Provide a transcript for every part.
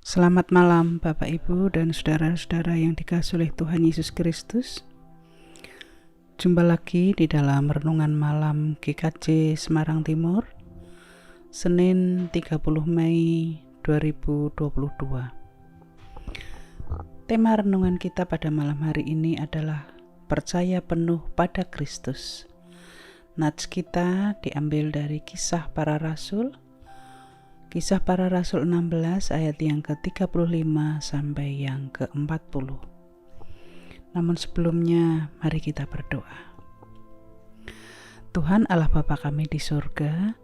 Selamat malam Bapak Ibu dan saudara-saudara yang dikasihi oleh Tuhan Yesus Kristus. Jumpa lagi di dalam Renungan Malam GKJ Semarang Timur, Senin 30 Mei 2022. Tema renungan kita pada malam hari ini adalah percaya penuh pada Kristus. Nats kita diambil dari Kisah Para Rasul, Kisah Para Rasul 16 ayat yang ke-35 sampai yang ke-40. Namun sebelumnya, mari kita berdoa. Tuhan Allah Bapa kami di surga,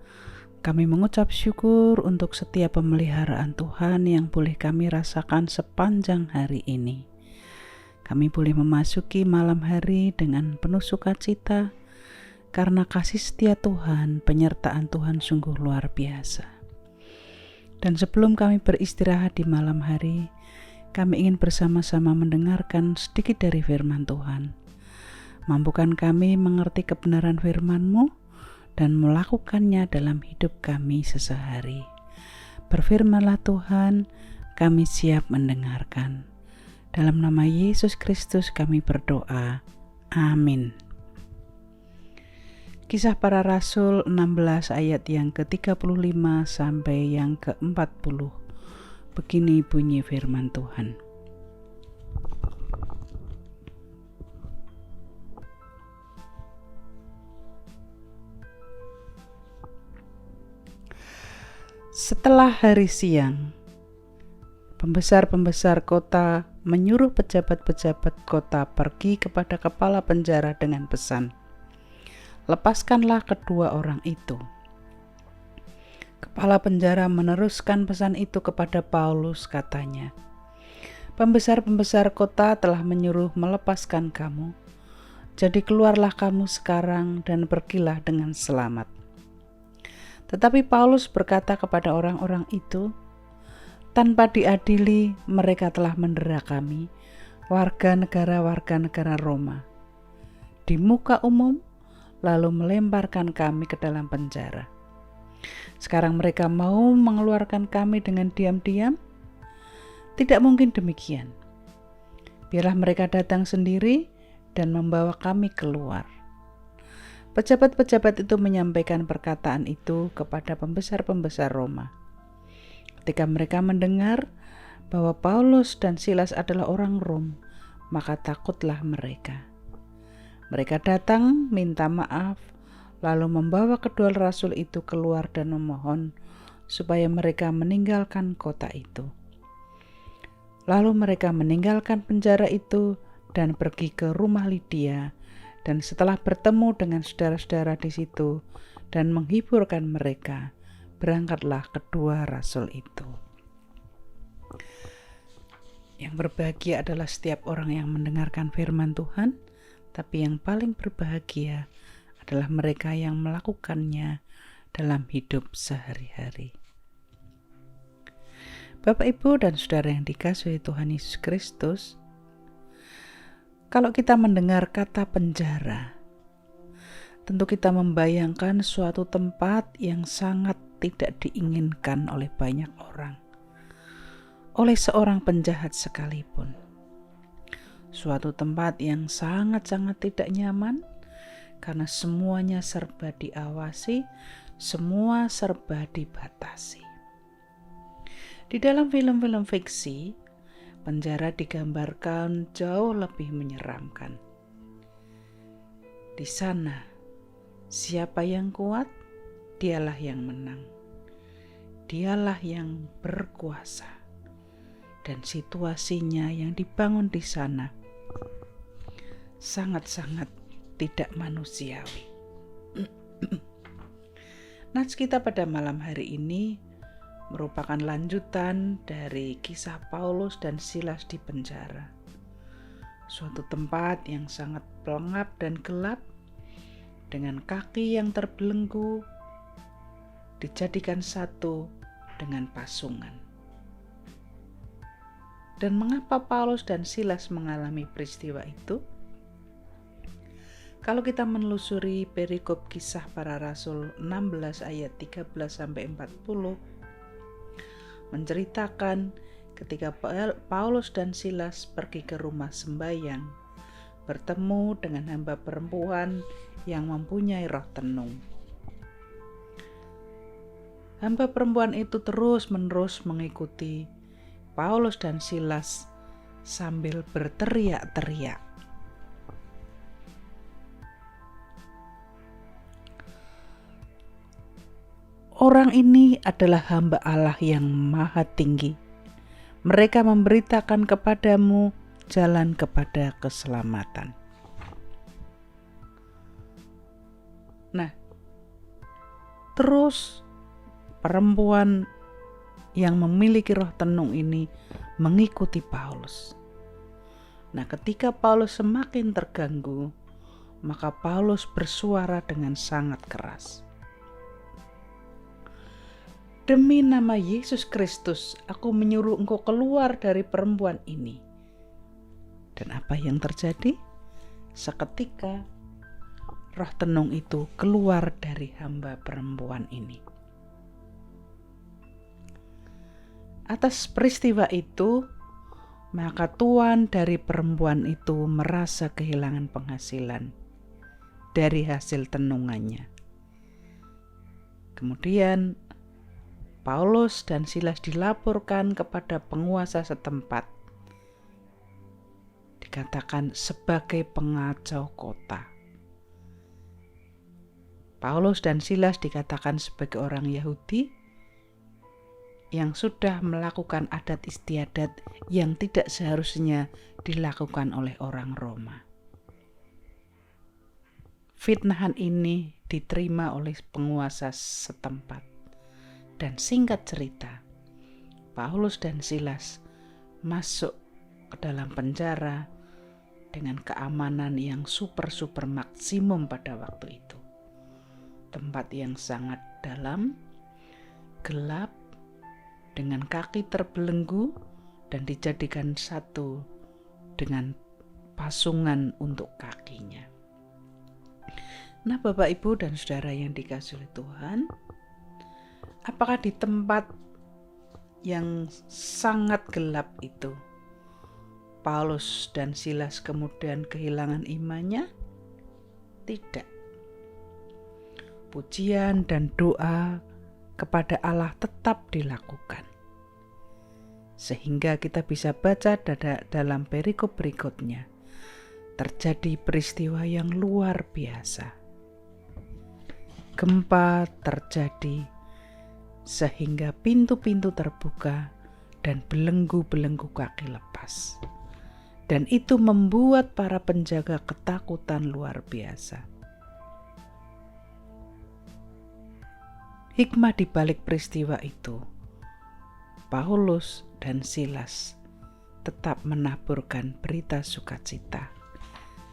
kami mengucap syukur untuk setiap pemeliharaan Tuhan yang boleh kami rasakan sepanjang hari ini. Kami boleh memasuki malam hari dengan penuh sukacita, karena kasih setia Tuhan, penyertaan Tuhan sungguh luar biasa. Dan sebelum kami beristirahat di malam hari, kami ingin bersama-sama mendengarkan sedikit dari firman Tuhan. Mampukan kami mengerti kebenaran firman-Mu dan melakukannya dalam hidup kami sehari-hari. Berfirmanlah Tuhan, kami siap mendengarkan. Dalam nama Yesus Kristus kami berdoa. Amin. Kisah Para Rasul 16 ayat yang ke-35 sampai yang ke-40. Begini bunyi firman Tuhan. Setelah hari siang, pembesar-pembesar kota menyuruh pejabat-pejabat kota pergi kepada kepala penjara dengan pesan, "Lepaskanlah kedua orang itu." Kepala penjara meneruskan pesan itu kepada Paulus, katanya, "Pembesar-pembesar kota telah menyuruh melepaskan kamu. Jadi keluarlah kamu sekarang dan pergilah dengan selamat." Tetapi Paulus berkata kepada orang-orang itu, "Tanpa diadili, mereka telah mendera kami, warga negara Roma, di muka umum, lalu melemparkan kami ke dalam penjara. Sekarang mereka mau mengeluarkan kami dengan diam-diam? Tidak mungkin demikian. Biarlah mereka datang sendiri dan membawa kami keluar." Pejabat-pejabat itu menyampaikan perkataan itu kepada pembesar-pembesar Roma. Ketika mereka mendengar bahwa Paulus dan Silas adalah orang Rom, maka takutlah mereka. Mereka datang minta maaf, lalu membawa kedua rasul itu keluar dan memohon supaya mereka meninggalkan kota itu. Lalu mereka meninggalkan penjara itu dan pergi ke rumah Lydia, dan setelah bertemu dengan saudara-saudara di situ dan menghiburkan mereka, berangkatlah kedua rasul itu. Yang berbahagia adalah setiap orang yang mendengarkan firman Tuhan, tapi yang paling berbahagia adalah mereka yang melakukannya dalam hidup sehari-hari. Bapak, Ibu, dan saudara yang dikasihi Tuhan Yesus Kristus, kalau kita mendengar kata penjara, tentu kita membayangkan suatu tempat yang sangat tidak diinginkan oleh banyak orang, oleh seorang penjahat sekalipun. Suatu tempat yang sangat-sangat tidak nyaman, karena semuanya serba diawasi, semua serba dibatasi. Di dalam film-film fiksi, penjara digambarkan jauh lebih menyeramkan. Di sana, siapa yang kuat, dialah yang menang. Dialah yang berkuasa. Dan situasinya yang dibangun di sana sangat-sangat tidak manusiawi. Nats kita pada malam hari ini merupakan lanjutan dari kisah Paulus dan Silas di penjara. Suatu tempat yang sangat pengap dan gelap, dengan kaki yang terbelenggu, dijadikan satu dengan pasungan. Dan mengapa Paulus dan Silas mengalami peristiwa itu? Kalau kita menelusuri perikop Kisah Para Rasul 16 ayat 13-40, menceritakan ketika Paulus dan Silas pergi ke rumah sembahyang, bertemu dengan hamba perempuan yang mempunyai roh tenung. Hamba perempuan itu terus-menerus mengikuti Paulus dan Silas sambil berteriak-teriak. Orang ini adalah hamba Allah yang maha tinggi. Mereka memberitakan kepadamu jalan kepada keselamatan. Nah, terus perempuan yang memiliki roh tenung ini mengikuti Paulus. Nah, ketika Paulus semakin terganggu, maka Paulus bersuara dengan sangat keras. Demi nama Yesus Kristus, aku menyuruh engkau keluar dari perempuan ini. Dan apa yang terjadi? Seketika roh tenung itu keluar dari hamba perempuan ini. Atas peristiwa itu, maka tuan dari perempuan itu merasa kehilangan penghasilan dari hasil tenungannya. Kemudian Paulus dan Silas dilaporkan kepada penguasa setempat, dikatakan sebagai pengacau kota. Paulus dan Silas dikatakan sebagai orang Yahudi yang sudah melakukan adat istiadat yang tidak seharusnya dilakukan oleh orang Roma. Fitnahan ini diterima oleh penguasa setempat. Dan singkat cerita, Paulus dan Silas masuk ke dalam penjara dengan keamanan yang super maksimum pada waktu itu. Tempat yang sangat dalam, gelap, dengan kaki terbelenggu dan dijadikan satu dengan pasungan untuk kakinya. Nah, Bapak, Ibu, dan Saudara yang dikasihi oleh Tuhan, apakah di tempat yang sangat gelap itu Paulus dan Silas kemudian kehilangan imannya? Tidak. Pujian dan doa kepada Allah tetap dilakukan. Sehingga kita bisa baca dalam perikop berikutnya, terjadi peristiwa yang luar biasa. Gempa terjadi sehingga pintu-pintu terbuka dan belenggu-belenggu kaki lepas. Dan itu membuat para penjaga ketakutan luar biasa. Hikmah di balik peristiwa itu, Paulus dan Silas tetap menaburkan berita sukacita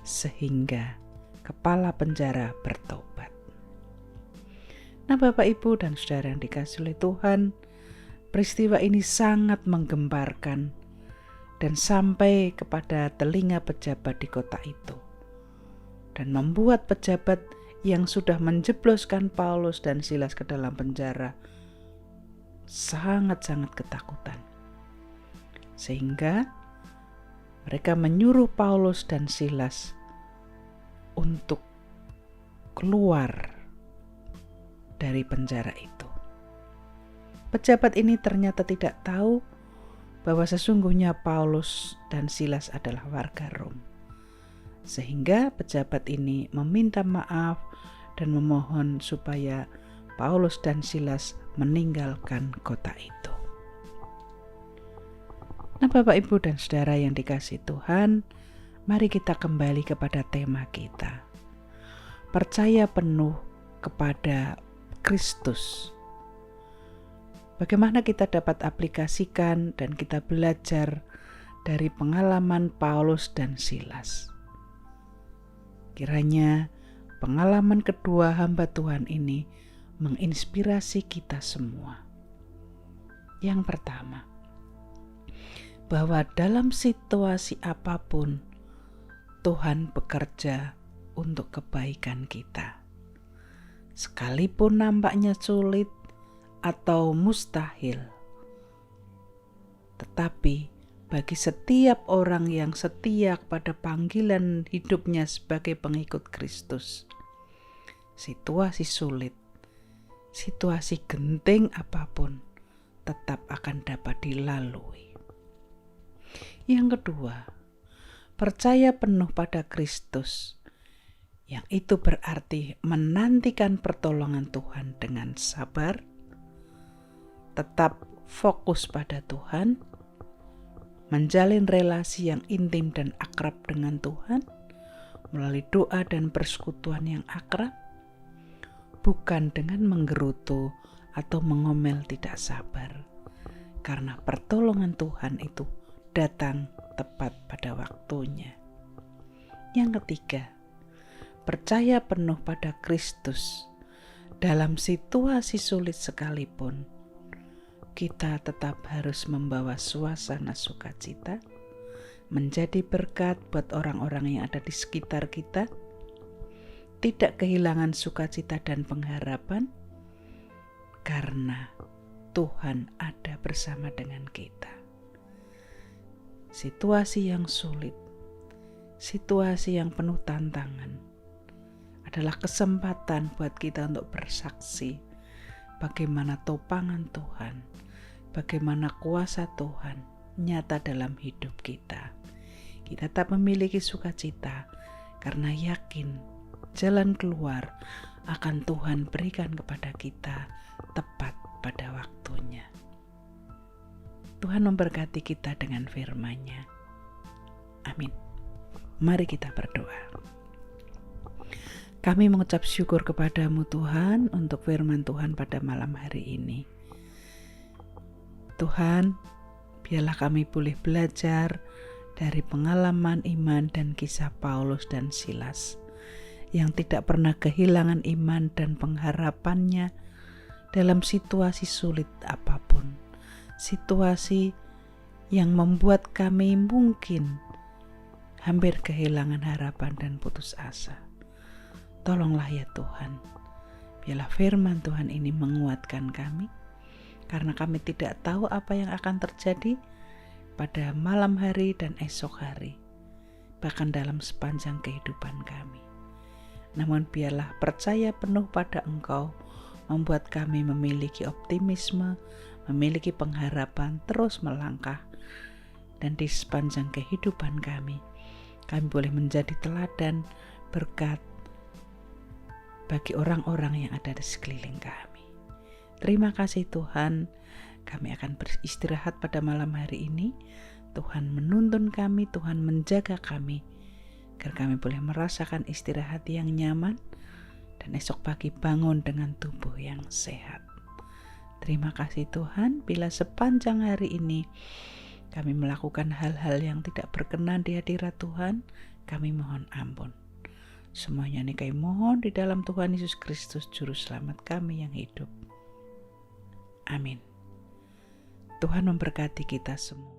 sehingga kepala penjara bertobat. Nah, Bapak, Ibu, dan Saudara yang dikasihi oleh Tuhan, peristiwa ini sangat menggemparkan dan sampai kepada telinga pejabat di kota itu. Dan membuat pejabat yang sudah menjebloskan Paulus dan Silas ke dalam penjara sangat-sangat ketakutan. Sehingga mereka menyuruh Paulus dan Silas untuk keluar dari penjara itu. Pejabat ini ternyata tidak tahu bahwa sesungguhnya Paulus dan Silas adalah warga Rom. Sehingga pejabat ini meminta maaf dan memohon supaya Paulus dan Silas meninggalkan kota itu. Nah, Bapak, Ibu, dan Saudara yang dikasihi Tuhan, mari kita kembali kepada tema kita. Percaya penuh kepada Kristus. Bagaimana kita dapat aplikasikan dan kita belajar dari pengalaman Paulus dan Silas. Kiranya pengalaman kedua hamba Tuhan ini menginspirasi kita semua. Yang pertama, bahwa dalam situasi apapun Tuhan bekerja untuk kebaikan kita. Sekalipun nampaknya sulit atau mustahil, Tetapi bagi setiap orang yang setia pada panggilan hidupnya sebagai pengikut Kristus, situasi sulit, situasi genting apapun tetap akan dapat dilalui. Yang kedua, percaya penuh pada Kristus, yang itu berarti menantikan pertolongan Tuhan dengan sabar, tetap fokus pada Tuhan, menjalin relasi yang intim dan akrab dengan Tuhan melalui doa dan persekutuan yang akrab, bukan dengan menggerutu atau mengomel tidak sabar, karena pertolongan Tuhan itu datang tepat pada waktunya. Yang ketiga, percaya penuh pada Kristus. Dalam situasi sulit sekalipun, kita tetap harus membawa suasana sukacita, menjadi berkat buat orang-orang yang ada di sekitar kita, tidak kehilangan sukacita dan pengharapan, karena Tuhan ada bersama dengan kita. Situasi yang sulit, situasi yang penuh tantangan, adalah kesempatan buat kita untuk bersaksi bagaimana topangan Tuhan, bagaimana kuasa Tuhan nyata dalam hidup kita. Kita tak memiliki sukacita karena yakin jalan keluar akan Tuhan berikan kepada kita tepat pada waktunya. Tuhan memberkati kita dengan firman-Nya. Amin. Mari kita berdoa. Kami mengucap syukur kepadamu Tuhan untuk firman Tuhan pada malam hari ini. Tuhan, biarlah kami boleh belajar dari pengalaman iman dan kisah Paulus dan Silas yang tidak pernah kehilangan iman dan pengharapannya dalam situasi sulit apapun. Situasi yang membuat kami mungkin hampir kehilangan harapan dan putus asa. Tolonglah ya Tuhan, biarlah firman Tuhan ini menguatkan kami, karena kami tidak tahu apa yang akan terjadi pada malam hari dan esok hari, bahkan dalam sepanjang kehidupan kami. Namun biarlah percaya penuh pada Engkau membuat kami memiliki optimisme, memiliki pengharapan terus melangkah, dan di sepanjang kehidupan kami boleh menjadi teladan berkat bagi orang-orang yang ada di sekeliling kami. Terima kasih Tuhan, kami akan beristirahat pada malam hari ini. Tuhan menuntun kami, Tuhan menjaga kami, agar kami boleh merasakan istirahat yang nyaman, dan esok pagi bangun dengan tubuh yang sehat. Terima kasih Tuhan, bila sepanjang hari ini kami melakukan hal-hal yang tidak berkenan di hadirat Tuhan, kami mohon ampun. Semuanya ini kami mohon di dalam Tuhan Yesus Kristus Juru Selamat kami yang hidup. Amin. Tuhan memberkati kita semua.